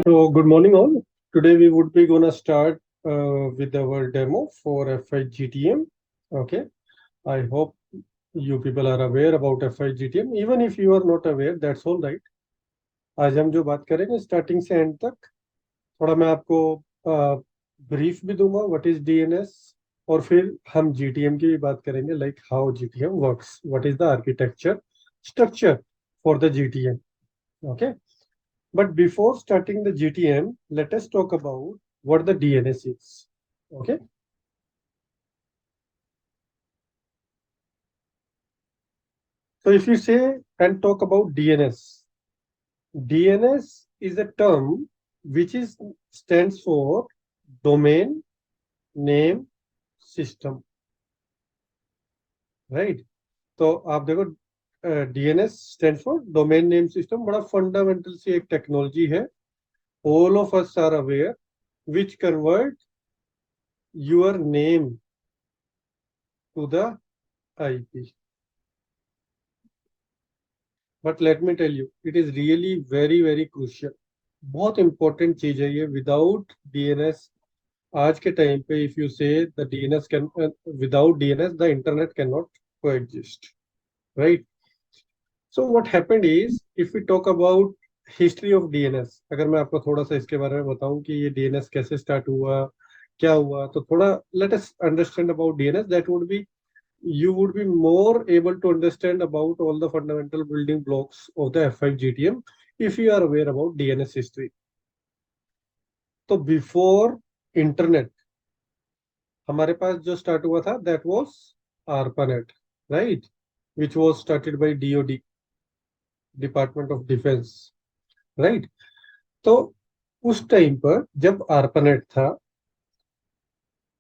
So, good morning, all. Today we would be gonna start with our demo for FIGTM. Okay, I hope you people are aware about FIGTM. Even if you are not aware, that's all right. आज हम जो बात करेंगे starting से and तक, थोड़ा मैं आपको ब्रीफ भी दूंगा व्हाट इज डीएनएस, और फिर हम जीटीएम की भी बात करेंगे, like how GTM works, what is the architecture structure for the GTM. Okay. But before starting the GTM, let us talk about what the DNS is. Okay. So if you say and talk about DNS, DNS is a term which is stands for domain name system, right? तो आप देखो DNS stands for domain name system, बड़ा fundamental सी एक technology है. All of us are aware which convert your name to the IP. But let me tell you, it is really very very crucial. बहुत important चीज है ये. Without DNS आज के time पे, if you say the DNS can, without DNS the internet can not coexist, right? So what happened is, if we talk about history of DNS, अगर मैं आपको थोड़ा सा इसके बारे में बताऊं कि ये डीएनएस कैसे स्टार्ट हुआ, क्या हुआ, तो थोड़ा let us understand about DNS. That would be, you would be more able to understand about all the fundamental building blocks of the F5GTM if you are aware about DNS history. तो before internet हमारे पास जो start हुआ था, that was ARPANET, right, which was started by DoD, department of defence, right? तो उस time पर जब ARPANET था,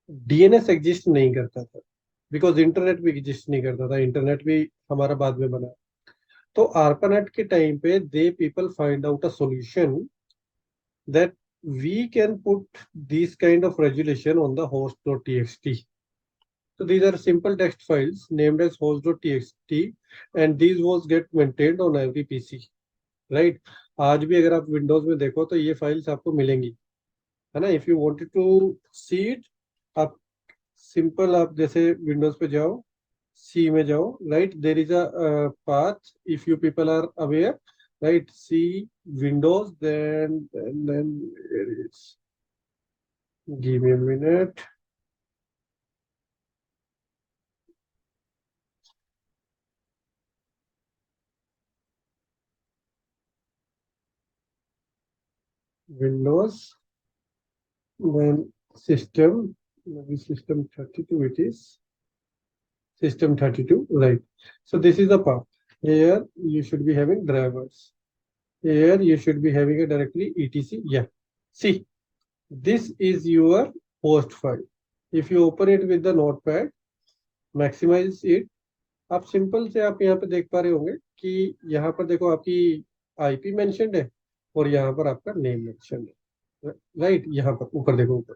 डीएनएस एग्जिस्ट नहीं करता था, बिकॉज इंटरनेट भी एग्जिस्ट नहीं करता था. इंटरनेट भी हमारा बाद में बना. तो ARPANET के टाइम पे they people find out a solution that we can put these kind of resolution on the host.txt. So these are simple text files named as host.txt, and these was get maintained on every PC, right? आज भी अगर आप Windows में देखो तो ये files आपको मिलेंगी, है ना? If you wanted to see it, आप सिंपल, आप जैसे विंडोज पे जाओ, सी में जाओ, right? There is a path, if you people are aware, right? C Windows, then it is. Give me a minute. Windows, then system, maybe system 32. It is system 32, right? So this is the path. Here you should be having drivers. Here you should be having a directory etc. Yeah. See, this is your host file. If you open it with the notepad, maximize it, आप simple से आप यहाँ पे देख पा रहे होंगे कि यहाँ पर देखो आपकी आईपी मेंशन्ड है और यहाँ पर आपका नेम मेंशन्ड है, राइट? यहाँ पर ऊपर देखो, ऊपर,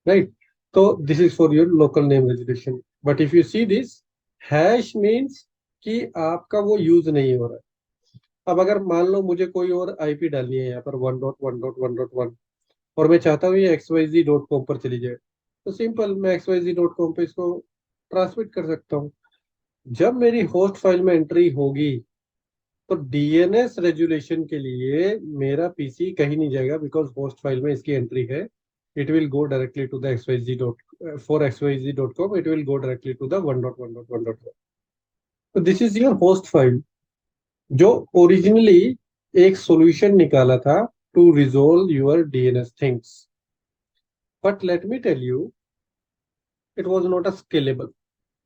राइट? तो this is for your local name resolution. But if you see this, hash means कि आपका वो यूज नहीं हो रहा है. अब अगर मान लो मुझे कोई और आईपी डालनी है यहाँ पर 1.1.1.1, और मैं चाहता हूँ ये xyz.com पर चली जाए, तो सिंपल मैं xyz.com पे इसको ट्रांसमिट कर सकता हूँ. जब मेरी होस्ट फाइल में एंट्री होगी तो डीएनएस रेजुलेशन के लिए मेरा पीसी कहीं नहीं जाएगा, बिकॉज होस्ट फाइल में इसकी एंट्री है. It will go directly to the xyz.com, it will go directly to the 1.1.1.1. तो this is your host file, जो ओरिजिनली एक सॉल्यूशन निकाला था to resolve your DNS things. But let me tell you, it was not a scalable.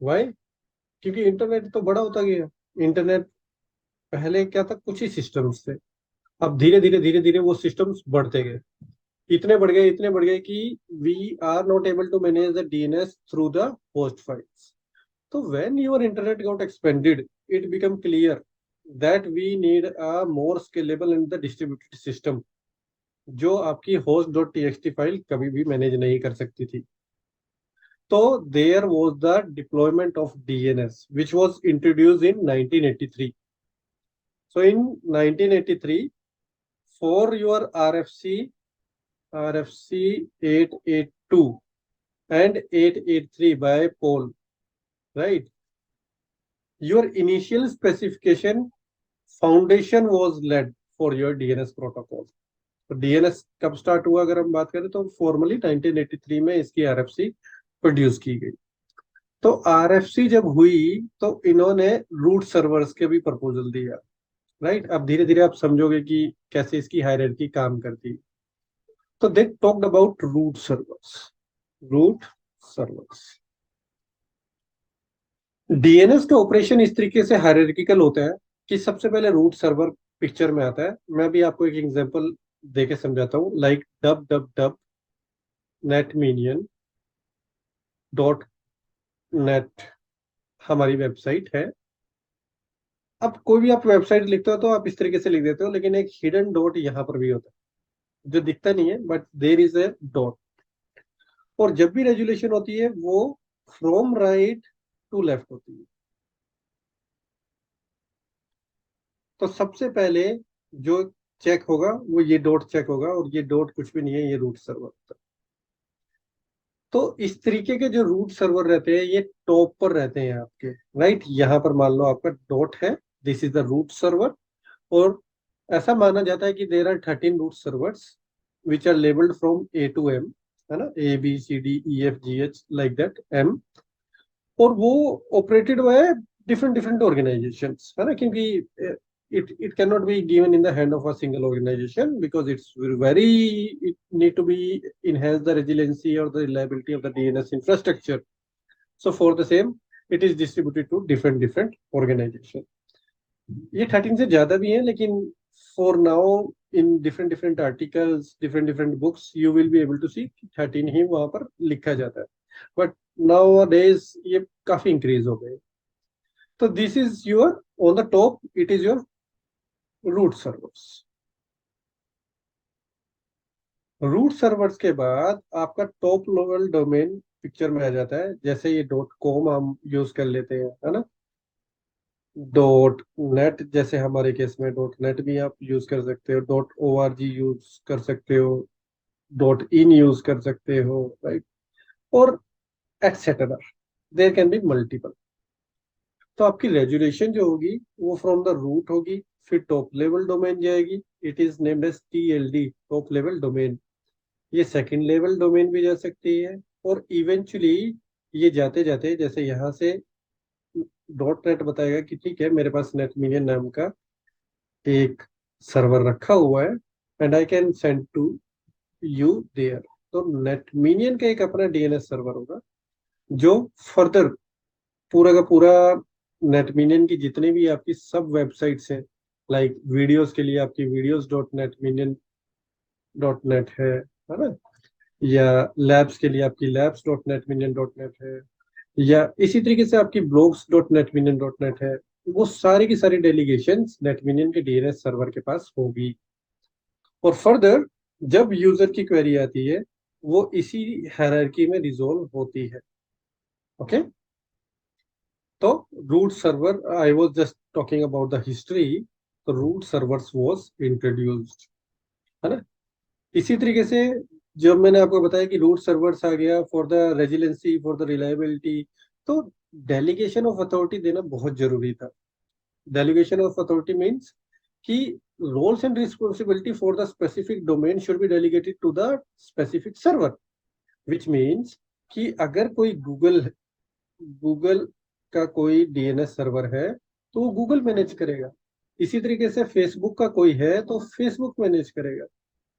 Why? क्योंकि internet तो बड़ा होता गया. इंटरनेट पहले क्या था, कुछ ही सिस्टम्स थे. अब धीरे धीरे धीरे धीरे वो सिस्टम्स बढ़ते गए, इतने बढ़ गए कि we are not able to manage the DNS through the host files. तो when your internet got expanded, it become clear that we need a more scalable and the distributed system, जो आपकी host dot TXT file कभी भी manage नहीं कर सकती थी. तो there was the deployment of DNS which was introduced in 1983. So in 1983, for your RFC RFC 882 and 883 by Paul, right? Your initial specification foundation was led for your DNS protocol. तो DNS कब start हुआ अगर हम बात करें तो formally 1983 में इसकी RFC प्रोड्यूस की गई। तो RFC जब हुई तो इन्होंने रूट सर्वर्स के भी प्रपोजल दिया, राइट? अब धीरे धीरे आप समझोगे कि कैसे इसकी हायरार्की काम करती है। तो they talked about root servers. Root servers, DNS का ऑपरेशन इस तरीके से हायरार्किकल होता है कि सबसे पहले रूट सर्वर पिक्चर में आता है। मैं भी आपको एक एग्जांपल देके समझाता हूँ, लाइक डब डब डब नेटमीनियन डॉट नेट हमारी वेबसाइट है। अब कोई भी आप वेबसाइट लिखते हो तो आप इस तरीके से लिख देते हो, लेकिन एक हिडन डॉट यहाँ पर भी होता है जो दिखता नहीं है, but there is a dot. और जब भी रेजुलेशन होती है वो फ्रॉम राइट टू लेफ्ट होती है। तो सबसे पहले जो चेक होगा वो ये डॉट चेक होगा, और ये डॉट कुछ भी नहीं है, ये रूट सर्वर होता है। तो इस तरीके के जो रूट सर्वर रहते हैं ये टॉप पर रहते हैं आपके, राइट? यहाँ पर मान लो आपका डॉट है, this is the root server. और ऐसा माना जाता है कि there are 13 root servers which are labelled from A to M, है ना? ABCDEFGH like that M. और वो operated by different different organisations, है ना? क्योंकि it cannot be given in the hand of a single organization because it's very, it need to be enhance the resiliency or the reliability of the DNS infrastructure. So for the same it is distributed to different different organization. ये 13 से ज्यादा भी हैं, लेकिन for now in different different articles, different different books you will be able to see 13 ही वहां पर लिखा जाता है, but nowadays ये काफी इंक्रीज हो गए। तो this is your on the top, it is your root servers. Root servers के बाद आपका टॉप लेवल डोमेन पिक्चर में आ जाता है। जैसे ये डॉट कॉम हम यूज कर लेते हैं, है ना? डॉट नेट, जैसे हमारे केस में डॉट नेट भी आप यूज कर सकते हो, डॉट ORG यूज कर सकते हो, डॉट इन यूज कर सकते हो, राइट? और etcetera, there can be multiple. तो आपकी रेजुलेशन जो होगी वो फ्रॉम द रूट होगी, फिर टॉप लेवल डोमेन जाएगी, it is named as TLD, top level domain. ये सेकंड लेवल डोमेन भी जा सकती है, और इवेंचुअली ये जाते जाते जैसे यहाँ से डॉट नेट बताएगा कि ठीक है मेरे पास नेटमीनियन नाम का एक सर्वर रखा हुआ है and I can send to you there. तो नेटमीनियन का एक अपना DNS सर्वर होगा जो फर्दर पूरा का पूरा नेटमीनियन की जितने भी आपकी सब वेबसाइट्स हैं, लाइक वीडियोस के लिए आपकी वीडियोस डॉट नेटमीनियन डॉट नेट है ना? या लैब्स के लिए आपकी लैब्स डॉट नेटमीनियन डॉट नेट है, या इसी तरीके से आपकी ब्लॉग्स डॉट नेटमीनियन डॉट नेट है। वो सारी की सारी डेलीगेशन नेटमीनियन के DNS सर्वर के पास होगी। और फर्दर जब यूजर की क्वेरी आती है वो इसी हायरार्की में रिजोल्व होती है। ओके, तो root server, I was just talking about the history. तो रूट सर्वर्स वाज इंट्रोड्यूस्ड, है ना? इसी तरीके से जब मैंने आपको बताया कि रूट सर्वर्स आ गया for the resiliency, for the reliability, तो डेलीगेशन ऑफ अथॉरिटी देना बहुत जरूरी था। डेलीगेशन ऑफ अथॉरिटी मीन्स कि roles and responsibility for the specific domain should be delegated to the specific server, which means कि अगर कोई गूगल का कोई DNS सर्वर है तो वो गूगल मैनेज करेगा। इसी तरीके से फेसबुक का कोई है तो फेसबुक मैनेज करेगा,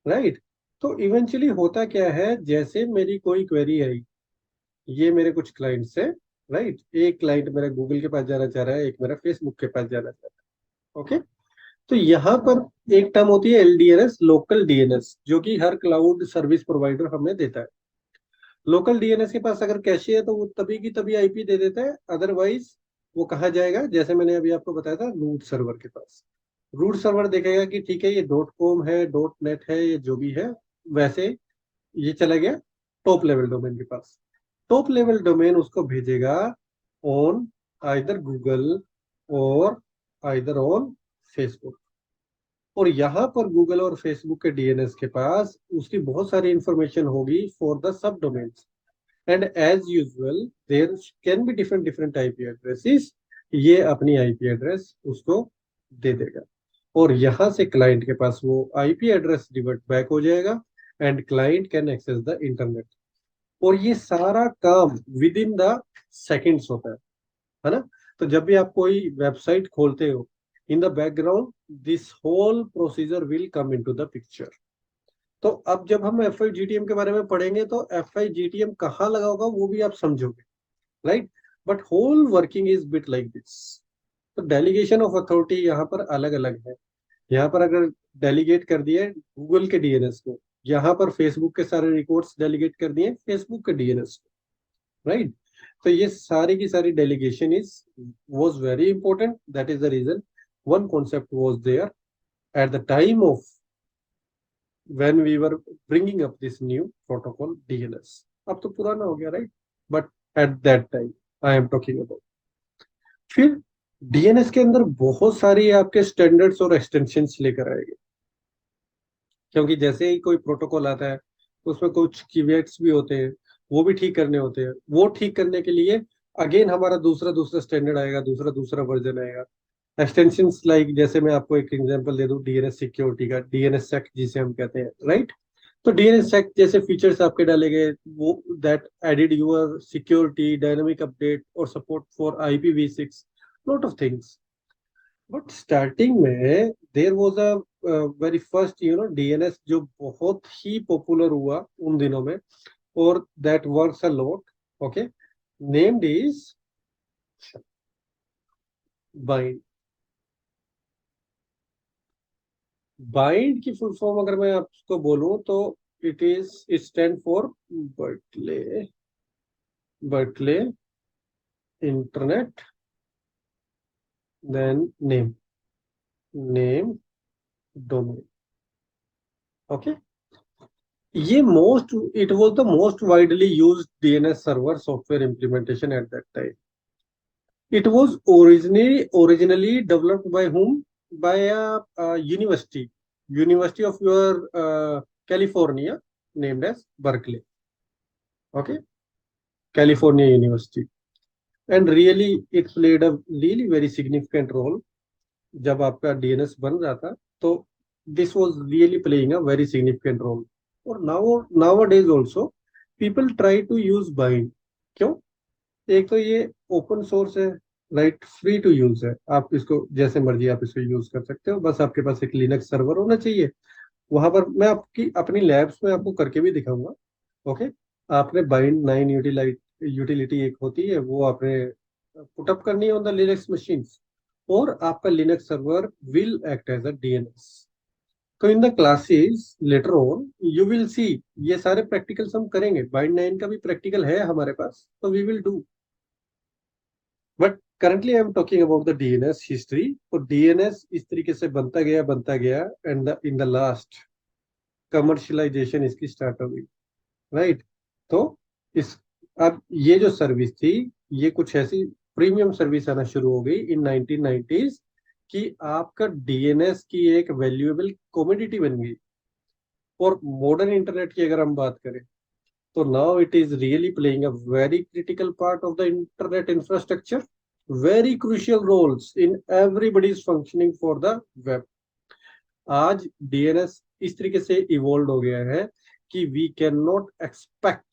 राइट? तो इवेंचुअली होता क्या है, जैसे मेरी कोई क्वेरी आई, ये मेरे कुछ क्लाइंट्स है, राइट? एक क्लाइंट मेरा गूगल के पास जाना चाह रहा है, एक मेरा फेसबुक के पास जाना चाह रहा है। ओके, तो यहाँ पर एक टर्म होती है LDNS, लोकल DNS, जो कि हर क्लाउड सर्विस प्रोवाइडर हमें देता है। लोकल DNS के पास अगर कैशे है तो वो तभी की तभी IP दे देता है, अदरवाइज वो कहाँ जाएगा? जैसे मैंने अभी आपको बताया था, रूट सर्वर के पास। रूट सर्वर देखेगा कि ठीक है ये डॉट कॉम है, डॉट नेट है, ये जो भी है, वैसे ये चला गया टॉप लेवल डोमेन के पास। टॉप लेवल डोमेन उसको भेजेगा ऑन आइदर गूगल और आइदर ऑन फेसबुक। और यहाँ पर गूगल और फेसबुक के डीएनएस के पास उसकी बहुत सारी इंफॉर्मेशन होगी for the sub domains, and as usual there can be different different IP addresses. ये अपनी आईपी एड्रेस उसको दे देगा, और यहाँ से क्लाइंट के पास वो आईपी एड्रेस रिवर्ट बैक हो जाएगा, and client can access the internet. और ये सारा काम विद इन द सेकेंड्स होता है ना। तो जब भी आप कोई वेबसाइट खोलते हो, in the background this whole procedure will come into the picture. तो अब जब हम एफ आई जीटीएम के बारे में पढ़ेंगे तो एफ आई जीटीएम कहाँ लगा होगा वो भी आप समझोगे, right. But whole working is bit like this. तो डेलीगेशन ऑफ अथॉरिटी यहाँ पर अलग अलग है। यहाँ पर अगर डेलीगेट कर दिए गूगल के डीएनएस को, यहाँ पर फेसबुक के सारे रिकॉर्ड्स डेलीगेट कर दिए फेसबुक के डीएनएस को, राइट। तो ये सारी की सारी delegation is was very important, that is the reason one concept was there at the time of when we were bringing up this new protocol DNS. अब तो पुराना हो गया, right, but at that time I am talking about. फिर DNS के अंदर बहुत सारी आपके स्टैंडर्ड्स और एक्सटेंशंस लेकर आएंगे, क्योंकि जैसे ही कोई प्रोटोकॉल आता है तो उसमें कुछ कीवर्ड्स भी होते हैं, वो भी ठीक करने होते हैं। वो ठीक करने के लिए अगेन हमारा दूसरा दूसरा स्टैंडर्ड आएगा, दूसरा दूसरा वर्जन आएगा। एक्सटेंशंस लाइक जैसे मैं आपको एक एग्जांपल दे दूं डीएनएस सिक्योरिटी का, डीएनएस सेक जिसे हम कहते हैं, राइट। तो डीएनएस सेक जैसे फीचर्स आपके डाले गए, वो that added your security dynamic update और support for IPv6, lot of things. But starting में there was a very first DNS जो बहुत ही पॉपुलर हुआ उन दिनों में, और that works a lot, okay, named is BIND. BIND की फुल फॉर्म अगर मैं आपको बोलूं तो it stand for Berkeley, Berkeley internet, then name, name domain, okay. ये most it was the most widely used DNS server software implementation at that time. It was originally developed by whom? By a university, University of your California, named as Berkeley, okay, California University. And really it played a really very significant role जब आपका DNS बन रहा था, तो this was really playing a very significant role. और now days also people try to use BIND. क्यों? एक तो ये ओपन सोर्स है, राइट, फ्री टू यूज है, आप इसको जैसे मर्जी आप इसको यूज कर सकते हो, बस आपके पास एक लिनक्स सर्वर होना चाहिए। वहां पर मैं आपकी अपनी लैब्स में आपको करके भी दिखाऊंगा, ओके। आपने बाइंड 9 यूटिलिटी एक होती है, वो आपने पुटअप करनी है ऑन द लिनक्स मशीन, और आपका Linux server will act as a DNS. तो in the classes later on you will see, ये सारे प्रैक्टिकल्स हम करेंगे। बाइंड 9 का भी प्रैक्टिकल है हमारे पास, तो we will do. But currently I am talking about the DNS history. तो डीएनएस इस तरीके से बनता गया and in the last commercialization इसकी स्टार्ट हो गई, राइट। तो इस अब ये जो सर्विस थी, ये कुछ ऐसी प्रीमियम सर्विस आना शुरू हो गई इन 1990s कि आपका डीएनएस की एक वैल्यूएबल कमोडिटी बन गई। और मॉडर्न इंटरनेट की अगर हम बात करें तो now it is really playing a very critical part of the internet infrastructure, very crucial roles in everybody's functioning for the web. आज डीएनएस इस तरीके से इवॉल्व हो गया है कि we can not expect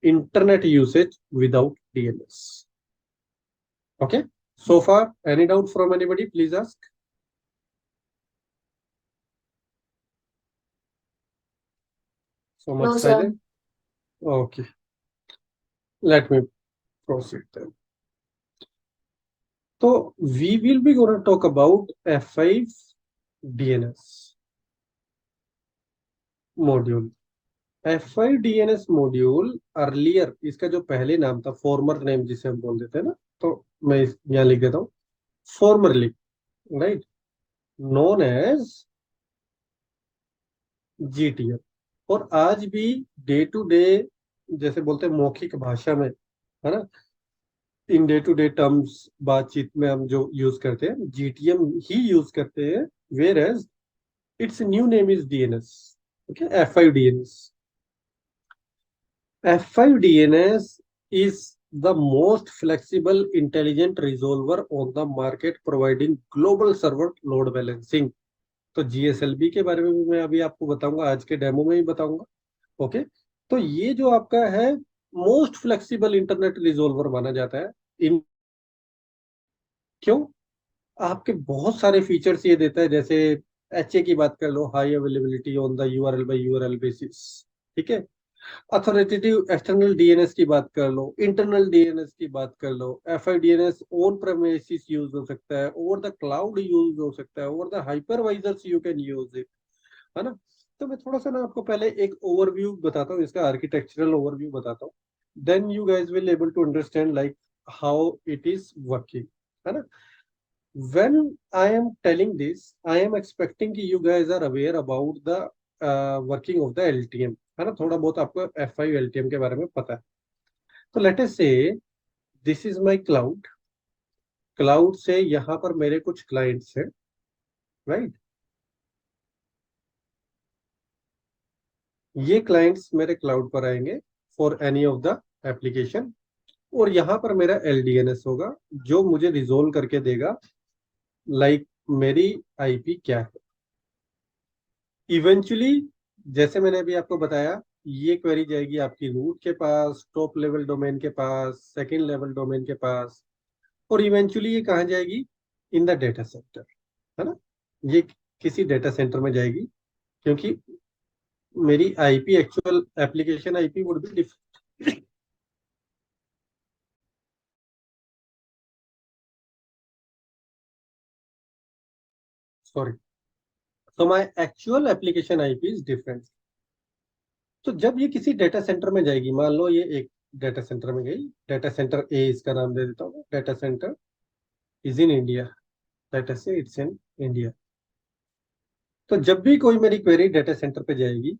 internet usage without DNS. Okay. So far, any doubt from anybody? Please ask. So much No, sir. silent. Okay. Let me proceed then. So we will be going to talk about F5 DNS module. F5 DNS module earlier, इसका जो पहले नाम था, farmer name जिसे हम बोल देते हैं ना, तो मैं यहाँ लिख देता हूँ formerly, right, known as GTM। और आज भी डे टू डे, जैसे बोलते हैं मौखिक भाषा में, है ना, in day to day terms बातचीत में हम जो यूज करते हैं GTM ही यूज करते हैं, whereas its new name is DNS. Okay, F5 DNS. F5 DNS is the most flexible intelligent resolver on the market, providing global server load balancing. तो GSLB के बारे में भी मैं अभी आपको बताऊंगा, आज के डेमो में ही बताऊंगा। ओके, तो ये जो आपका है मोस्ट फ्लेक्सिबल इंटरनेट रिजोल्वर माना जाता है। इन क्यों? आपके बहुत सारे फीचर्स ये देता है, जैसे HA की बात कर लो, high availability on the URL by URL basis. ठीक है, अथॉरिटेटिव एक्सटर्नल डीएनएस की बात कर लो, इंटरनल डीएनएस की बात कर लो। FI DNS on premises use हो सकता है, ओवर द क्लाउड यूज हो सकता है, over the hypervisors you can use it, है ना। तो मैं थोड़ा सा ना आपको पहले एक ओवरव्यू बताता हूँ, इसका आर्किटेक्चरल ओवरव्यू बताता हूँ, then you guys will able to understand like how it is working, है ना। when I am telling this, I am expecting कि you guys are aware about the working of the LTM, है ना। थोड़ा बहुत आपको F5 LTM के बारे में पता है। तो लेट अस से this is my cloud. Cloud से यहाँ पर मेरे कुछ क्लाइंट्स हैं, राइट। ये क्लाइंट्स मेरे क्लाउड पर आएंगे for any of the application, और यहाँ पर मेरा LDNS होगा जो मुझे रिजोल्व करके देगा लाइक मेरी आईपी क्या है। इवेंचुअली जैसे मैंने अभी आपको बताया, ये क्वेरी जाएगी आपकी रूट के पास, टॉप लेवल डोमेन के पास, सेकंड लेवल डोमेन के पास, और इवेंचुअली ये कहाँ जाएगी? इन द डेटा सेंटर, है ना। ये किसी डेटा सेंटर में जाएगी, क्योंकि मेरी IP actual application IP would be different. Sorry, so my actual application IP is different। तो जब ये किसी डेटा सेंटर में जाएगी, मान लो ये एक डेटा सेंटर में गई, डेटा सेंटर ए इसका नाम दे देता हूँ, data centre is in India, data से इट्स इन इंडिया। तो जब भी कोई मेरी क्वेरी डेटा सेंटर पे जाएगी,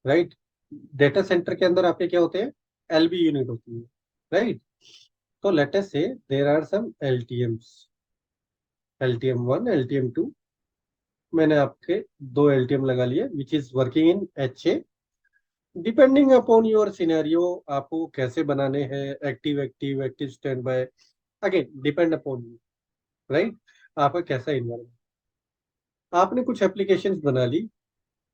राइट, डेटा सेंटर के अंदर आपके क्या होते हैं? LB यूनिट होती है, राइट। तो लेट अस से there are some LTMs, LTM1, LTM2। मैंने आपके दो LTM लगा लिए which is working in HA। Depending upon your scenario आपको कैसे बनाने हैं, active active active stand by, again depend upon you, right. आपका कैसा इन्वायरमेंट, आपने कुछ एप्लीकेशंस बना ली,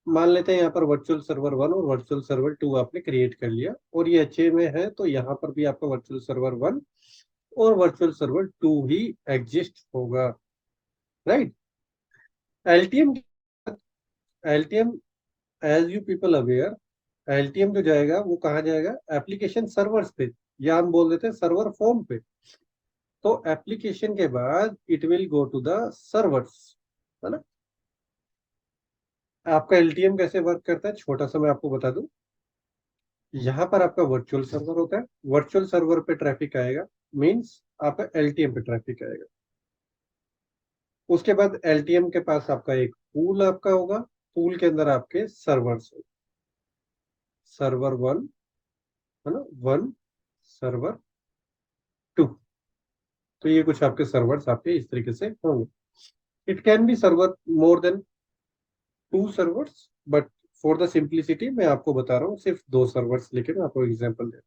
मान लेते हैं यहाँ पर वर्चुअल सर्वर 1 और वर्चुअल सर्वर 2 आपने क्रिएट कर लिया, और ये HA में है, तो यहाँ पर भी आपका वर्चुअल सर्वर 1 और वर्चुअल सर्वर 2 ही एग्जिस्ट होगा, right. LTM, LTM as you people aware, LTM जो जाएगा वो कहाँ जाएगा? एप्लीकेशन सर्वर्स पे, या हम बोल देते हैं सर्वर फॉर्म पे। तो एप्लीकेशन के बाद it will go to the servers, है ना। आपका LTM कैसे वर्क करता है, छोटा सा मैं आपको बता दूं। यहाँ पर आपका वर्चुअल सर्वर होता है, वर्चुअल सर्वर पे ट्रैफिक आएगा, मींस आपका LTM पे ट्रैफिक आएगा। उसके बाद LTM के पास आपका एक पूल आपका होगा, पूल के अंदर आपके सर्वर्स हो, सर्वर 1, है ना, 1, सर्वर 2। तो ये कुछ आपके सर्वर्स आपके इस तरीके से होंगे। It can be server more than 2 servers, but for the simplicity मैं आपको बता रहा हूँ सिर्फ 2 सर्वर्स, लेकिन आपको एग्जांपल दे।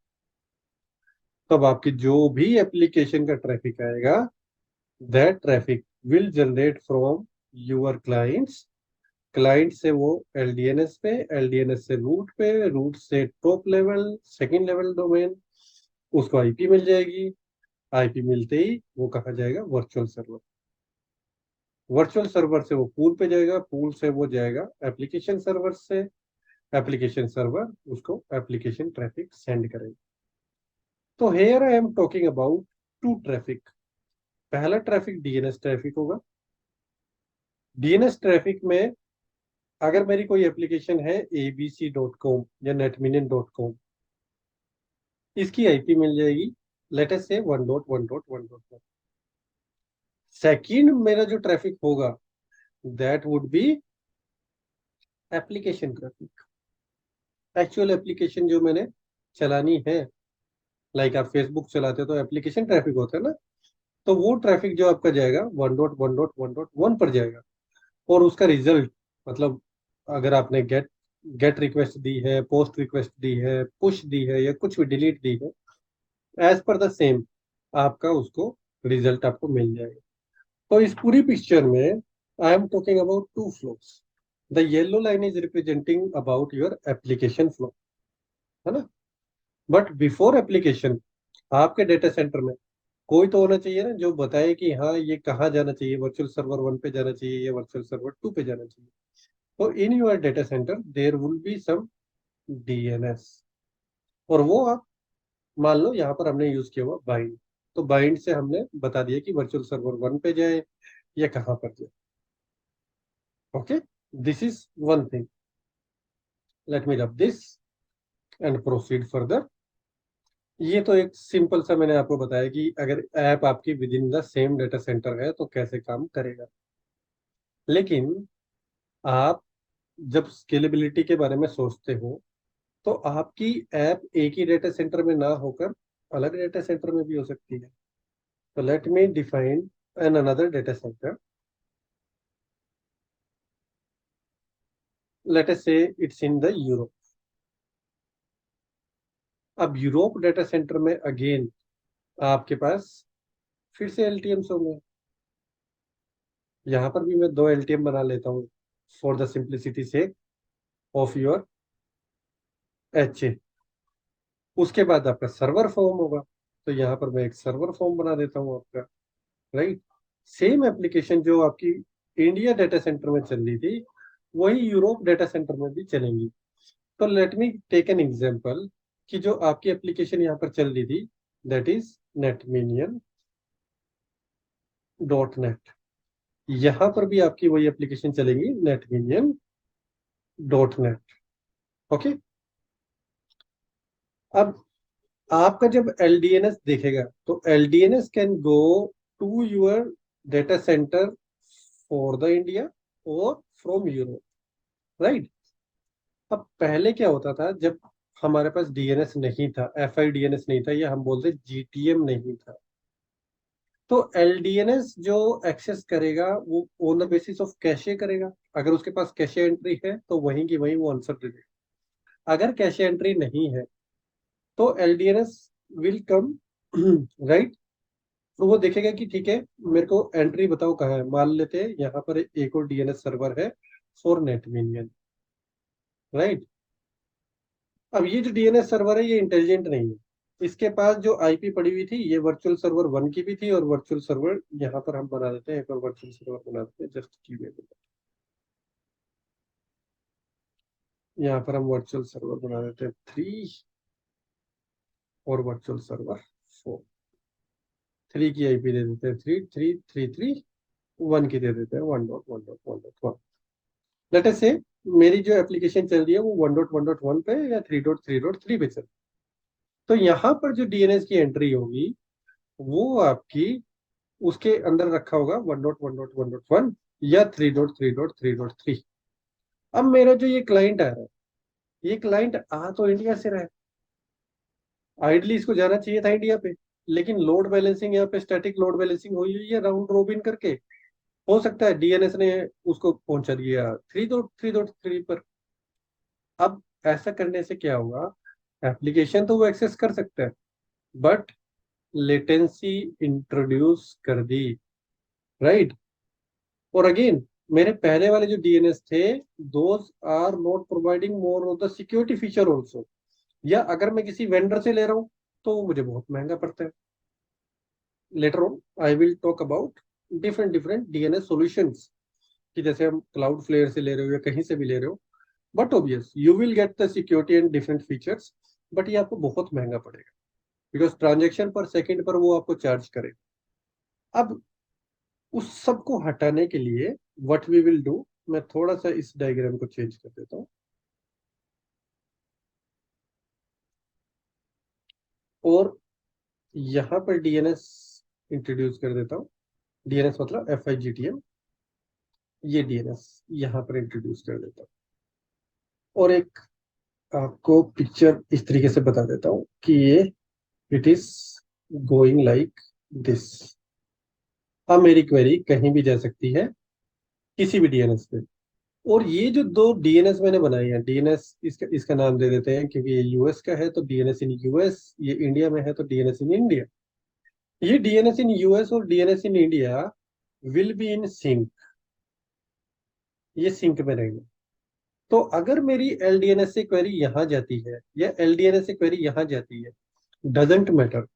तब आपकी जो भी एप्लीकेशन का ट्रैफिक आएगा, that traffic will generate from your clients. Client से वो LDNS पे, LDNS से रूट पे, रूट से top level second level domain, उसको आईपी मिल जाएगी। आईपी मिलते ही वो कहा जाएगा वर्चुअल सर्वर, वर्चुअल सर्वर से वो पूल पे जाएगा, पूल से वो जाएगा एप्लीकेशन सर्वर से, एप्लीकेशन सर्वर उसको एप्लीकेशन ट्रैफिक सेंड करेगा। तो here I am talking about two traffic. पहला ट्रैफिक DNS ट्रैफिक होगा। DNS ट्रैफिक में अगर मेरी कोई एप्लीकेशन है abc.com या netminion.com, इसकी आईपी मिल जाएगी लेट अस से 1.1.1.1। सेकंड मेरा जो ट्रैफिक होगा that would be application traffic. Actual application जो मैंने चलानी है, लाइक आप फेसबुक चलाते हो तो एप्लीकेशन ट्रैफिक होता है ना, तो वो ट्रैफिक जो आपका जाएगा 1.1.1.1 पर जाएगा, और उसका रिजल्ट मतलब अगर आपने गेट गेट रिक्वेस्ट दी है, पोस्ट रिक्वेस्ट दी है, पुश दी है, या कुछ भी डिलीट दी है, एज पर द सेम आपका उसको रिजल्ट आपको मिल जाएगा। तो इस पूरी पिक्चर में I am talking about two flows. The yellow line is representing about your application flow, है ना। बट बिफोर एप्लीकेशन आपके डेटा सेंटर में कोई तो होना चाहिए ना, जो बताए कि हाँ ये कहाँ जाना चाहिए, वर्चुअल सर्वर 1 पे जाना चाहिए या वर्चुअल सर्वर 2 पे जाना चाहिए। तो in your data center there will be some DNS, और वो आप मान लो यहाँ पर हमने यूज किया हुआ बाइंड। तो बाइंड से हमने बता दिया कि वर्चुअल सर्वर 1 पे जाए या कहाँ पर जाए। Okay, this is one thing. Let me rub this and proceed further. ये तो एक सिंपल सा मैंने आपको बताया कि अगर ऐप आपकी with in the same data centre है तो कैसे काम करेगा। लेकिन आप जब स्केलेबिलिटी के बारे में सोचते हो तो आपकी ऐप एक ही डेटा सेंटर में ना होकर अलग डेटा सेंटर में भी हो सकती है। तो let me define an another data centre. Let us से इट्स इन द यूरोप। अब यूरोप डेटा सेंटर में अगेन आपके पास फिर से एलटीएम्स होंगे। यहाँ पर भी मैं दो एलटीएम बना लेता हूँ फॉर द सिंप्लिसिटी से ऑफ योर एच। उसके बाद आपका सर्वर फॉर्म होगा, तो यहाँ पर मैं एक सर्वर फॉर्म बना देता हूँ आपका। राइट, सेम एप्लीकेशन जो आपकी इंडिया डेटा सेंटर में चल रही थी वही यूरोप डेटा सेंटर में भी चलेंगी। तो let me take an example कि जो आपकी एप्लीकेशन यहाँ पर चल रही थी that is Netminion dot net. यहाँ पर भी आपकी वही एप्लीकेशन चलेगी नेटमिनियन डॉट नेट। ओके, अब आपका जब एलडीएनएस देखेगा तो LDNS can go to your data centre for the India और फ्रॉम यूरोप। राइट, अब पहले क्या होता था जब हमारे पास डीएनएस नहीं था, एफआई डीएनएस नहीं था, या हम बोलते जीटीएम नहीं था, तो एलडीएनएस जो एक्सेस करेगा वो on the basis of cache करेगा। अगर उसके पास कैशे एंट्री है तो वहीं की वहीं वो आंसर दे देगा। अगर कैशे एंट्री नहीं है तो एलडीएनएस विल कम राइट। तो वो देखेगा कि ठीक है, मेरे को एंट्री बताओ कहाँ है। मान लेते हैं यहाँ पर एक और डीएनएस सर्वर है फॉर नेटमिनियन। राइट, अब ये जो डीएनएस सर्वर है ये इंटेलिजेंट नहीं है। इसके पास जो आईपी पड़ी हुई थी ये वर्चुअल सर्वर 1 की भी थी, और वर्चुअल सर्वर यहाँ पर हम बना देते हैं, एक और वर्चुअल सर्वर बना देते हैं जस्ट की वे। यहाँ पर हम वर्चुअल सर्वर बना देते हैं 3 और वर्चुअल सर्वर 4। 3 की आईपी दे देते हैं 3.3.3.3, 1 की दे देते हैं 1.1.1.1। लेट अस से मेरी जो एप्लीकेशन चल रही है वो 1.1.1 पे या 3.3.3 पे चल रही है। तो यहाँ पर जो डीएनएस की एंट्री होगी वो आपकी उसके अंदर रखा होगा 1.1.1.1 या 3.3.3.3। अब मेरा जो ये क्लाइंट आ रहा है, ये क्लाइंट आ तो इंडिया से रहा है, आइडली इसको जाना चाहिए था इंडिया पे, लेकिन लोड बैलेंसिंग यहाँ पे स्टैटिक लोड बैलेंसिंग हुई हुई है राउंड रोबिन करके। हो सकता है डीएनएस ने उसको पहुंचा दिया 3.3.3 पर। अब ऐसा करने से क्या होगा, एप्लीकेशन तो वो एक्सेस कर सकता है बट लेटेंसी इंट्रोड्यूस कर दी। राइट, और अगेन मेरे पहले वाले जो डीएनएस थे those are not providing more of the security feature also, या अगर मैं किसी वेंडर से ले रहा हूँ तो वो मुझे बहुत महंगा पड़ता है। Later on I will talk about different different DNS solutions, कि जैसे हम क्लाउड फ्लेयर से ले रहे हो या कहीं से भी ले रहे हो, but obvious you will get the security and different features, but ये आपको बहुत महंगा पड़ेगा बिकॉज ट्रांजेक्शन पर सेकंड पर वो आपको चार्ज करेगा। अब उस सब को हटाने के लिए व्हाट वी विल डू, मैं थोड़ा सा इस डायग्राम को चेंज कर देता हूँ और यहाँ पर डीएनएस इंट्रोड्यूस कर देता हूँ। डीएनएस मतलब F I G T M, ये डीएनएस यहाँ पर इंट्रोड्यूस कर देता हूँ और एक आपको पिक्चर इस तरीके से बता देता हूँ कि ये it is going like this. अब मेरी क्वेरी कहीं भी जा सकती है किसी भी डीएनएस पे, और ये जो दो डीएनएस मैंने बनाए हैं, डीएनएस इसका इसका नाम दे देते हैं क्योंकि ये यूएस का है तो डीएनएस इन यूएस, ये इंडिया में है तो डीएनएस इन इंडिया। ये डीएनएस इन यूएस और DNS in India will be in sync, ये सिंक में रहेंगे। तो अगर मेरी एलडीएनएस से क्वेरी यहाँ जाती है या एलडीएनएस से क्वेरी यहाँ जाती है, डजेंट मैटर,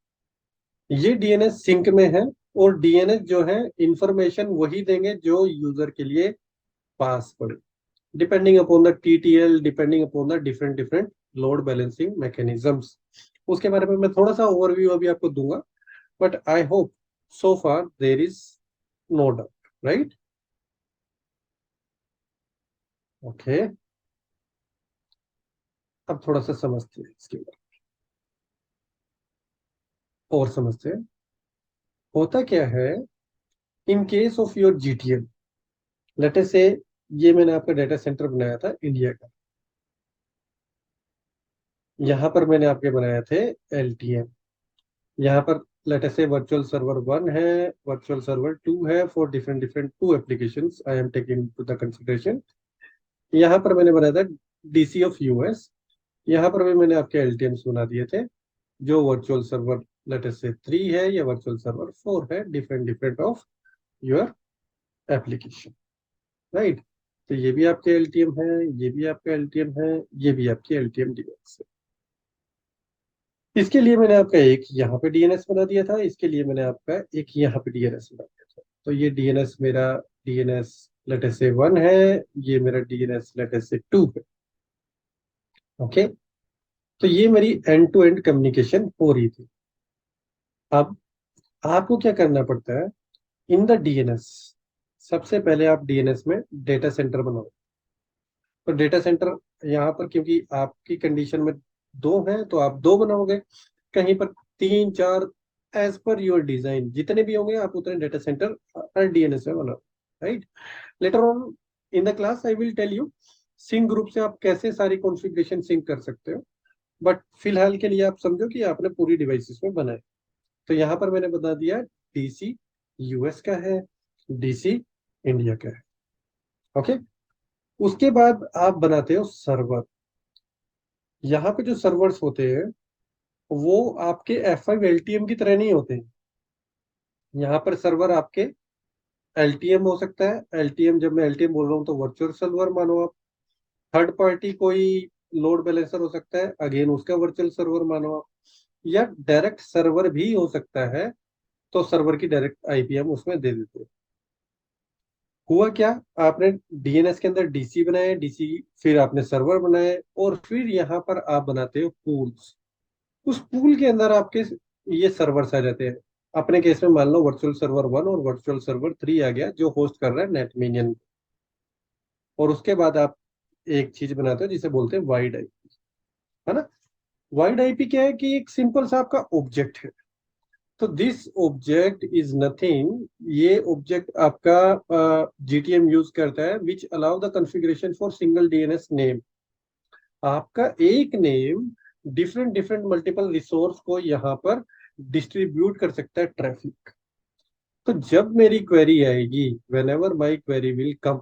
ये डीएनएस सिंक में है। और डीएनएस जो है इंफॉर्मेशन वही देंगे जो यूजर के लिए पास पड़े, depending upon the TTL, depending upon the different different load balancing mechanisms. उसके बारे में मैं थोड़ा सा ओवरव्यू अभी आपको दूंगा, but I hope so far there is no doubt, right? Okay, अब थोड़ा सा समझते हैं इसके बारे में और समझते हैं होता क्या है in case of your GTL. Let us से ये मैंने आपका डाटा सेंटर बनाया था इंडिया का, यहाँ पर मैंने आपके बनाए थे एलटीएम। यहाँ पर लेट अस से वर्चुअल सर्वर 1 है, वर्चुअल सर्वर 2 है, for different different two applications I am taking to the consideration. यहाँ पर मैंने बनाया था डीसी ऑफ यूएस, यहाँ पर भी मैंने आपके एलटीएम्स बना दिए थे जो वर्चुअल सर्वर लेट अस से 3 है या वर्चुअल सर्वर 4 है, different different of your application, right? तो ये भी आपके एलटीएम है, ये भी आपका एलटीएम है, ये भी आपके एलटीएम डिवाइस है। इसके लिए मैंने आपका एक यहाँ पे डीएनएस बना दिया था, इसके लिए मैंने आपका एक यहाँ पे डीएनएस बना दिया था। तो ये डीएनएस मेरा डीएनएस लेटेस्ट से 1 है, ये मेरा डीएनएस लेटेस्ट से 2 है। ओके, तो ये मेरी एंड टू एंड कम्युनिकेशन हो रही थी। अब आपको क्या करना पड़ता है इन द डीएनएस, सबसे पहले आप डीएनएस में डेटा सेंटर बनाओ। तो डेटा सेंटर यहाँ पर क्योंकि आपकी कंडीशन में दो है तो आप दो बनाओगे, कहीं पर तीन चार, एज पर योर डिजाइन जितने भी होंगे आप उतने डेटा सेंटर हर डीएनएस में बनाओ, right? Later on in the class I will tell you sync group से आप कैसे सारी कॉन्फ़िगरेशन सिंक कर सकते हो, बट फिलहाल के लिए आप समझो कि आपने पूरी डिवाइसेस में बनाए। तो यहाँ पर मैंने बता दिया डीसी यूएस का है, डीसी इंडिया का है। ओके, उसके बाद आप बनाते हो सर्वर। यहाँ पे जो सर्वर्स होते हैं वो आपके F5 LTM की तरह नहीं होते हैं। यहाँ पर सर्वर आपके LTM हो सकता है, LTM जब मैं LTM बोल रहा हूँ तो वर्चुअल सर्वर मानो आप। थर्ड पार्टी कोई लोड बैलेंसर हो सकता है, अगेन उसका वर्चुअल सर्वर मानो आप, या डायरेक्ट सर्वर भी हो सकता है, तो सर्वर की डायरेक्ट आईपी हम उसमें दे देते हैं। हुआ क्या, आपने डीएनएस के अंदर डीसी बनाए, डीसी फिर आपने सर्वर बनाए और फिर यहाँ पर आप बनाते हो पूल्स। उस पूल के अंदर आपके ये सर्वर्स आ जाते हैं। अपने केस में मान लो वर्चुअल सर्वर 1 और वर्चुअल सर्वर 3 आ गया जो होस्ट कर रहा है नेटमिनियन। और उसके बाद आप एक चीज बनाते हो जिसे बोलते हैं वाइड आईपी, है ना? वाइड आईपी क्या है कि एक सिंपल सा आपका ऑब्जेक्ट है। तो दिस ऑब्जेक्ट इज नथिंग, ये ऑब्जेक्ट आपका जीटीएम यूज करता है which allow the configuration for single DNS name. आपका एक name different different multiple resource को यहाँ पर डिस्ट्रीब्यूट कर सकता है ट्रैफिक। तो जब मेरी क्वेरी आएगी, when ever my query will come,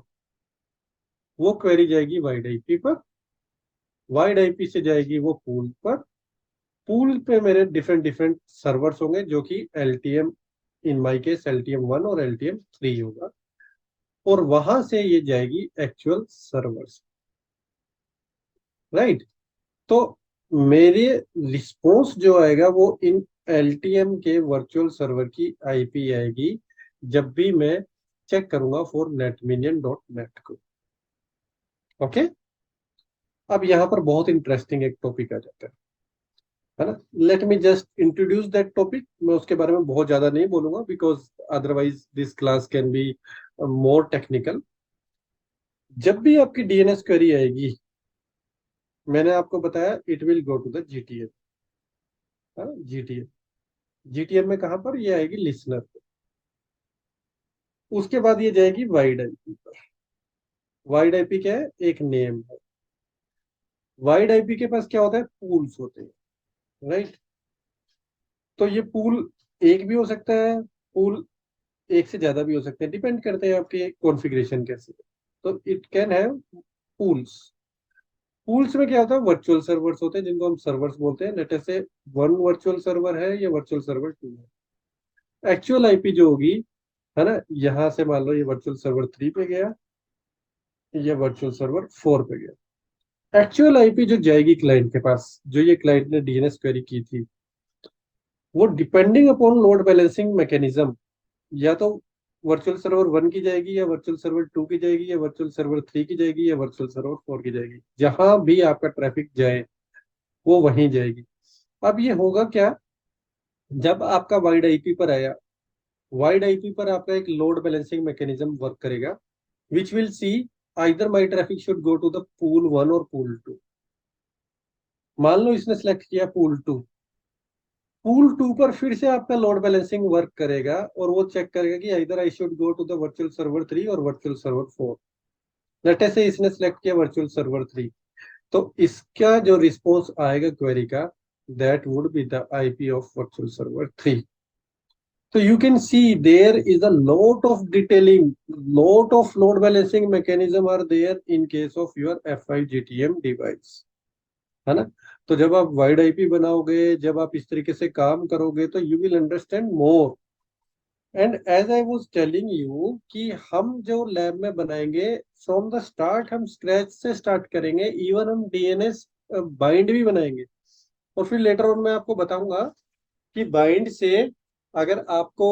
वो क्वेरी जाएगी वाइड आईपी पर, वाइड आईपी से जाएगी वो पूल पर, पूल पे मेरे डिफरेंट डिफरेंट सर्वर्स होंगे जो कि LTM, in my case LTM 1 और LTM 3 होगा, और वहां से ये जाएगी एक्चुअल सर्वर्स, राइट? तो मेरे रिस्पॉन्स जो आएगा वो इन एलटीएम के वर्चुअल सर्वर की आईपी आएगी जब भी मैं चेक करूंगा फॉर netminion.net को। ओके, अब यहाँ पर बहुत इंटरेस्टिंग एक टॉपिक आ जाता है ना? Let me just introduce that topic. मैं उसके बारे में बहुत ज्यादा नहीं बोलूंगा because otherwise this class can be more technical. जब भी आपकी डीएनएस क्वेरी आएगी, मैंने आपको बताया it will go to the GTM, GTM, GTM में कहां पर ये आएगी, लिसनर। उसके बाद ये जाएगी वाइड आईपी पर। वाइड आईपी क्या है, एक नेम है। वाइड आईपी के पास क्या होता है, पूल्स होते हैं, राइट? तो ये पूल एक भी हो सकता है, पूल एक से ज्यादा भी हो सकते हैं, डिपेंड करते हैं आपके कॉन्फ़िगरेशन कैसे है। तो it can have pools. Pools में क्या होता है, वर्चुअल सर्वर्स होते हैं जिनको हम सर्वर्स बोलते हैं। लेट अस से वन वर्चुअल सर्वर है या वर्चुअल सर्वर टू है। एक्चुअल आईपी जो होगी, है ना, यहाँ से मान लो ये वर्चुअल सर्वर 3 पे गया, ये वर्चुअल सर्वर 4 पे गया। एक्चुअल आईपी जो जाएगी क्लाइंट के पास, जो ये क्लाइंट ने डीएनएस क्वेरी की थी, वो depending upon load balancing mechanism, या तो वर्चुअल सर्वर 1 की जाएगी, या वर्चुअल सर्वर 2 की जाएगी, या वर्चुअल सर्वर 3 की जाएगी, या वर्चुअल सर्वर 4 की जाएगी। जहां भी आपका ट्रैफिक जाए वो वहीं जाएगी। अब ये होगा क्या, जब आपका वाइड आईपी पर आया, वाइड आईपी पर आपका एक लोड बैलेंसिंग मैकेनिज्म वर्क करेगा, which will see either my traffic should go to the pool 1 और पूल 2। मान लो इसने सेलेक्ट किया पूल 2, पूल 2 पर फिर से आपका लोड बैलेंसिंग वर्क करेगा और वो चेक करेगा कि इधर I should go to the virtual server 3 और वर्चुअल सर्वर 4। लेट अस से इसने सेलेक्ट किया वर्चुअल सर्वर 3, तो इसका जो रिस्पॉन्स आएगा क्वेरी का, that would be the IP of virtual server 3। So you can see there is a lot of detailing, lot of load balancing mechanism are there in case of your F5 GTM device, है ना। तो जब आप wide IP बनाओगे, जब आप इस तरीके से काम करोगे, तो you will understand more. And as I was telling you कि हम जो लैब में बनाएंगे, फ्रॉम द स्टार्ट हम स्क्रैच से स्टार्ट करेंगे, इवन हम डीएनएस बाइंड भी बनाएंगे। और फिर लेटर ऑन मैं आपको बताऊंगा कि बाइंड से अगर आपको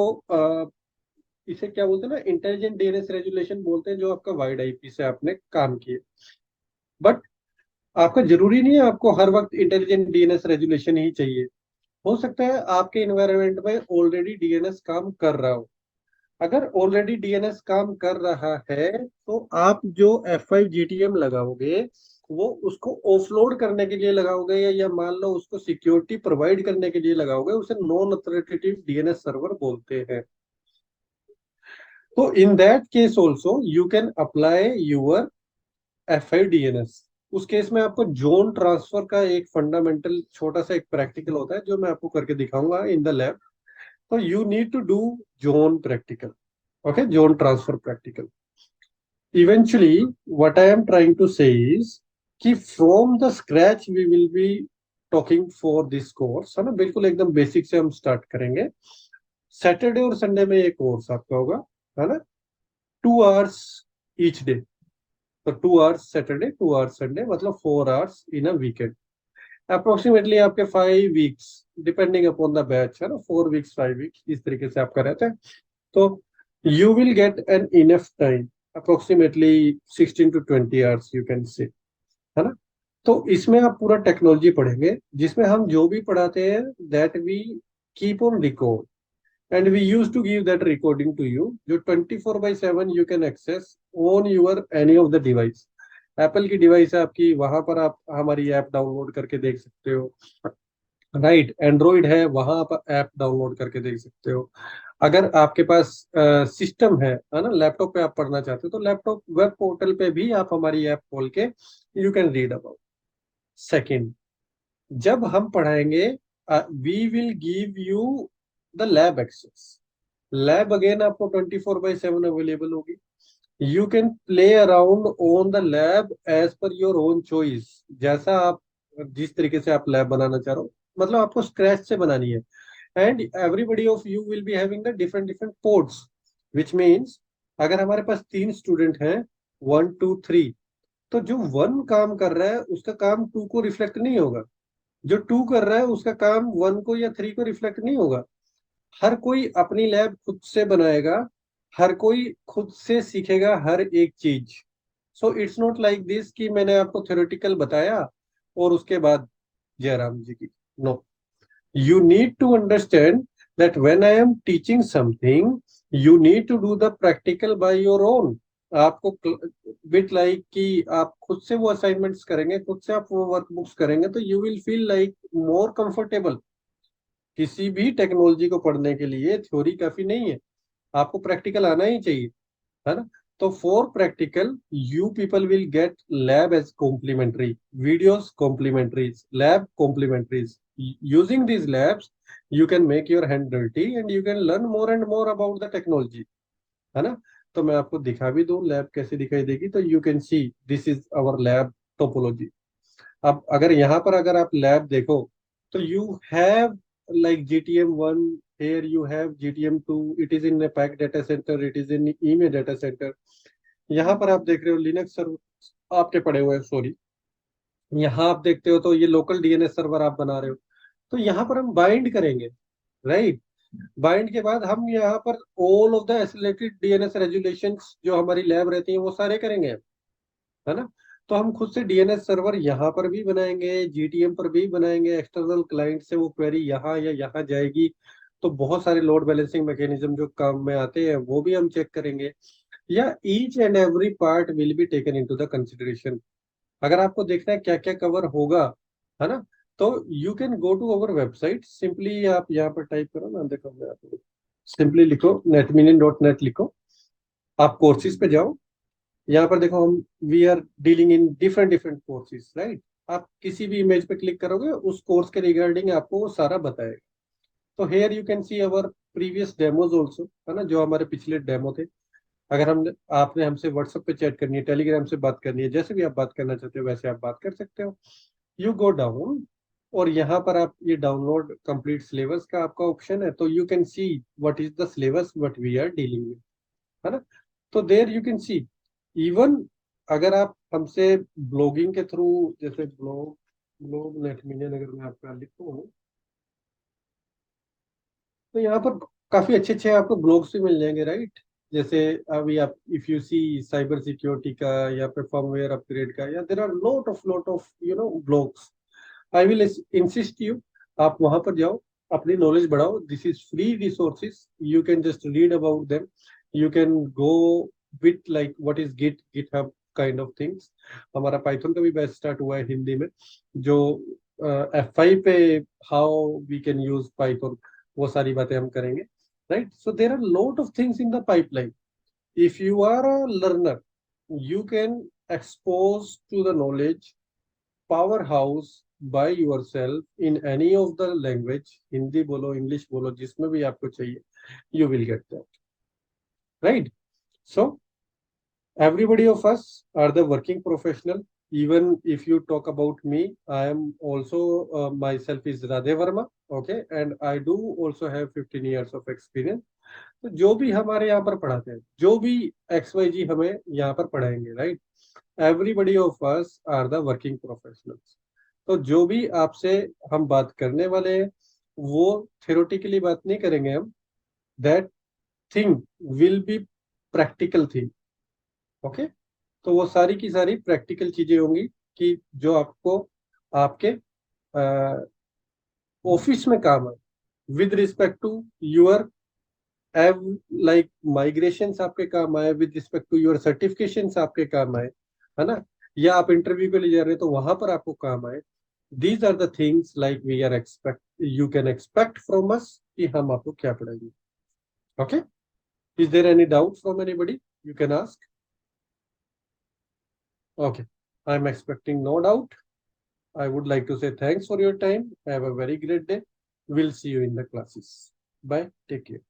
इसे क्या बोलते हैं ना, इंटेलिजेंट डीएनएस रेजुलेशन बोलते हैं, जो आपका वाइड आईपी से आपने काम किया। बट आपका जरूरी नहीं है आपको हर वक्त इंटेलिजेंट डीएनएस रेजुलेशन ही चाहिए। हो सकता है आपके इन्वायरमेंट में ऑलरेडी डीएनएस काम कर रहा हो। अगर ऑलरेडी डीएनएस काम कर रहा है, तो आप जो F5 GTM लगाओगे, वो उसको ऑफलोड करने के लिए लगाओगे, या मान लो उसको सिक्योरिटी प्रोवाइड करने के लिए लगाओगे। उसे नॉन अथॉरिटेटिव डीएनएस सर्वर बोलते हैं। तो in that case also you can apply your F5 DNS। उस केस में आपको जोन ट्रांसफर का एक फंडामेंटल छोटा सा एक प्रैक्टिकल होता है, जो मैं आपको करके दिखाऊंगा इन द लैब। तो you need to do zone practical, okay, zone transfer practical. Eventually what I am trying to say is कि from the scratch we will be talking for this course, है ना, बिल्कुल एकदम basic से हम start करेंगे। Saturday और Sunday में ये कोर्स आपका होगा, है ना, 2 hours ईच डे। तो 2 hours सैटरडे, 2 hours संडे, मतलब 4 hours in a weekend. Approximately आपके 5 weeks, depending upon the batch, है ना, 4 weeks 5 weeks इस तरीके से आपका रहता है। तो you will get an enough time, approximately 16 to 20 hours you can say, है ना। तो इसमें आप पूरा टेक्नोलॉजी पढ़ेंगे, जिसमें हम जो भी पढ़ाते हैं that we keep on record, and we used to give that recording to you, जो 24/7 you can access on your any of the device। Apple की डिवाइस है आपकी, वहां पर आप हमारी ऐप डाउनलोड करके देख सकते हो, राइट। एंड्रॉइड है, वहां आप ऐप डाउनलोड करके देख सकते हो। अगर आपके पास सिस्टम है ना, लैपटॉप पे आप पढ़ना चाहते हो, तो लैपटॉप वेब पोर्टल पे भी आप हमारी ऐप खोल के you can read about. Second, जब हम पढ़ाएंगे, we will give you the lab access. Lab again आपको 24/7 अवेलेबल होगी। You can play around on the lab as per your own choice, जैसा आप, जिस तरीके से आप लैब बनाना चाह रहे हो, मतलब आपको स्क्रैच से बनानी है। And everybody of you will be having the different different ports, which means अगर हमारे पास 3 स्टूडेंट हैं, 1 2 3, तो जो 1 काम कर रहा है उसका काम 2 को रिफ्लेक्ट नहीं होगा, जो 2 कर रहा है उसका काम 1 को या 3 को रिफ्लेक्ट नहीं होगा। हर कोई अपनी लैब खुद से बनाएगा, हर कोई खुद से सीखेगा हर एक चीज। So it's not like this कि मैंने आपको थ्योरेटिकल बताया और उसके बाद जयराम जी की, no. You need to understand that when I am teaching something, you need to do the practical by your own। आपको बिट लाइक कि आप खुद से वो असाइनमेंट्स करेंगे, खुद से आप वो वर्कबुक्स करेंगे, तो you will feel like more comfortable. किसी भी टेक्नोलॉजी को पढ़ने के लिए थ्योरी काफी नहीं है, आपको प्रैक्टिकल आना ही चाहिए, है ना। तो for practical you people will get lab as complimentary, videos complimentaries, lab complimentaries. Using these labs you can make your hand dirty and you can learn more and more about the technology, है ना। तो मैं आपको दिखा भी दूं lab कैसे दिखाई देगी, तो you can see this is our lab topology. अब अगर यहाँ पर अगर आप लैब देखो, तो you have like GTM1, here you have GTM2, it is in a pack data center, it is in email data center। यहाँ पर आप देख रहे हो लिनक्स सर्वर आपके पड़े हुए हैं, सॉरी, यहाँ आप देखते हो तो ये लोकल डीएनएस सर्वर आप बना रहे हो। तो यहाँ पर हम बाइंड करेंगे, राइट। बाइंड के बाद हम यहाँ पर all of the accelerated DNS resolutions जो हमारी लैब रहती है वो सारे करेंगे, है ना। तो हम खुद से डीएनएस सर्वर यहाँ पर भी बनाएंगे, जीटीएम पर भी बनाएंगे, एक्सटर्नल क्लाइंट से वो क्वेरी यहाँ या यहाँ जाएगी। तो बहुत सारे लोड बैलेंसिंग मैकेनिज्म जो काम में आते हैं वो भी हम चेक करेंगे, या each and every part will be taken into the consideration. अगर आपको देखना है क्या क्या कवर होगा, है ना, तो you can go to our website. Simply आप यहाँ पर टाइप करो ना, देखो मैं आपको सिंपली लिखो netminion.net लिखो, आप कोर्सेज पे जाओ। यहाँ पर देखो हम we are dealing in different different courses, right. आप किसी भी इमेज पे क्लिक करोगे उस कोर्स के रिगार्डिंग आपको वो सारा बताएगा। तो here you can see our previous demos also, है ना, जो हमारे पिछले डेमो थे। अगर हम आपने हमसे व्हाट्सएप पे चैट करनी है, टेलीग्राम से बात करनी है, जैसे भी आप बात करना चाहते हो वैसे आप बात कर सकते हो। यू गो डाउन, और यहाँ पर आप ये डाउनलोड कंप्लीट सिलेबस का आपका ऑप्शन है, तो you can see what is the syllabus what we are dealing with, है ना। तो there you can see even अगर आप हमसे ब्लॉगिंग के थ्रू, जैसे ब्लॉग ब्लॉग नेट मिलियन अगर मैं आपका लिखूँ, तो यहाँ पर काफी अच्छे अच्छे आपको ब्लॉग्स भी मिल जाएंगे, राइट। जैसे अभी आप if you see cyber security का या फिर फर्मवेयर अपग्रेड का, या there are lot of blogs. I will insist you, आप वहां पर जाओ, अपनी नॉलेज बढ़ाओ। This is free resources, you can just read about them. You can go with like what is GitHub kind of things. हमारा Python का भी batch start हुआ है हिंदी में, जो F5 पे how we can use Python, वो सारी बातें हम करेंगे, राइट। So there are lot of things in the pipeline. If you are a learner, you can expose to the knowledge powerhouse by yourself in any of the language, Hindi बोलो English बोलो जिसमें भी आपको चाहिए, you will get that, right। So everybody of us are the working professional. Even if you talk about me, I am also myself is Radhe Verma, okay, and I do also have 15 years of experience। तो जो भी हमारे यहाँ पर पढ़ाते हैं, जो भी XYZ हमें यहाँ पर पढ़ाएंगे, right, everybody of us are the working professionals. तो जो भी आपसे हम बात करने वाले हैं वो थ्योरेटिकली बात नहीं करेंगे हम, that thing will be practical thing, okay. तो वो सारी की सारी प्रैक्टिकल चीजें होंगी कि जो आपको आपके ऑफिस में काम आए, विद रिस्पेक्ट टू योर एव लाइक माइग्रेशंस आपके काम आए, with respect to your certifications आपके काम आए, है ना, या आप इंटरव्यू के लिए जा रहे हो तो वहां पर आपको काम आए। These are the things like we are expect, you can expect from us कि हम आपको क्या पढ़ाएंगे, okay. Is there any doubt from anybody, you can ask. Okay, I am expecting no doubt. I would like to say thanks for your time. Have a very great day. We'll see you in the classes. Bye. Take care.